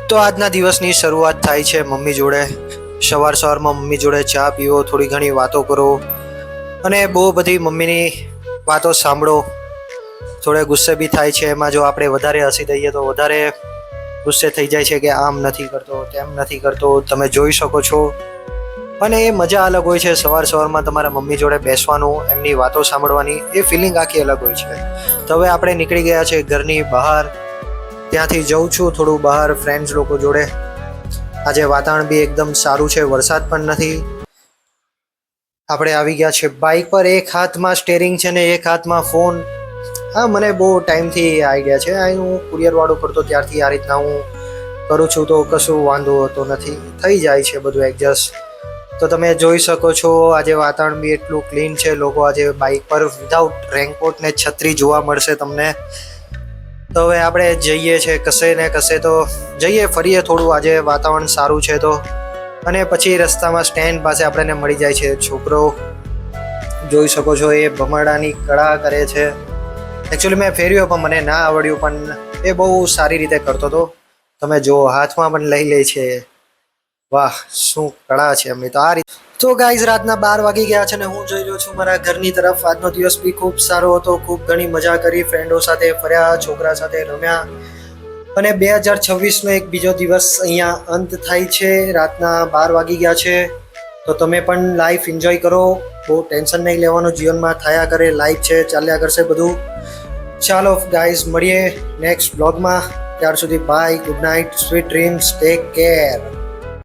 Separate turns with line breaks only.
તો આજના દિવસની શરૂઆત થાય છે મમ્મી જોડે. સવારમાં મમ્મી જોડે ચા પીવો, થોડી ઘણી વાતો કરો અને બહુ બધી મમ્મીની વાતો સાંભળો. થોડે ગુસ્સે બી થાય છે. એમાં જો આપણે વધારે હસી દઈએ તો વધારે ગુસ્સે થઈ જાય છે કે આમ નથી કરતો, તેમ નથી કરતો. તમે જોઈ શકો છો. અને એ મજા અલગ હોય છે સવારમાં તમારા મમ્મી જોડે બેસવાનું, એમની વાતો સાંભળવાની. એ ફિલિંગ આખી અલગ હોય છે. તો હવે આપણે નીકળી ગયા છે ઘરની બહાર. ત્યાંથી જઉં છું થોડું બહાર ફ્રેન્ડ્સ લોકો જોડે. આજે વાતાવરણ બી એકદમ સારું છે, વરસાદ પણ નથી. આપણે આવી ગયા છે બાઇક પર. એક હાથમાં સ્ટેરિંગ છે ને એક હાથમાં ફોન. હા, મને બહુ ટાઈમથી આઈડિયા છે. અહીં હું કુરિયર વાળું કરતો ત્યારથી આ રીતના હું કરું છું, તો કશું વાંધો હોતો નથી, થઈ જાય છે બધું એડજસ્ટ. તો તમે જોઈ શકો છો આજે વાતાવરણ બી એટલું ક્લીન છે. લોકો આજે બાઇક પર વિધાઉટ રેનકોટ ને છત્રી જોવા મળશે તમને. તો હવે આપણે જઈએ છે કશે ને કશે તો જઈએ, ફરીએ થોડું. આજે વાતાવરણ સારું છે તો. અને પછી રસ્તામાં સ્ટેન્ડ પાસે આપણને મળી જાય છે છોકરો. જોઈ શકો છો એ ભમરડાની કળા કરે છે. એકચ્યુઅલી મેં ફેર્યો પણ મને ના આવડ્યું, પણ એ બહુ સારી રીતે કરતો હતો. તમે જો હાથમાં પણ લઈ લે છે. વાહ, શું કળા છે એમની તો. આ રીતે તો ગાઈઝ રાતના 12 વાગી ગયા છે ને હું જઈ રહ્યો છું મારા ઘરની તરફ. આજનો દિવસ બી ખૂબ સારો હતો. ખૂબ ઘણી મજા કરી, ફ્રેન્ડો સાથે ફર્યા, છોકરા સાથે રમ્યા. અને 2026નો એક બીજો દિવસ અહીંયા અંત થાય છે. રાતના 12 વાગી ગયા છે. તો તમે પણ લાઈફ એન્જોય કરો. બહુ ટેન્શન નહીં લેવાનું, જીવનમાં થયા કરે. લાઈફ છે, ચાલ્યા કરશે બધું. ચાલો ગાઈઝ, મળીએ નેક્સ્ટ બ્લોગમાં. ત્યાર સુધી bye, good night, sweet dreams, take care.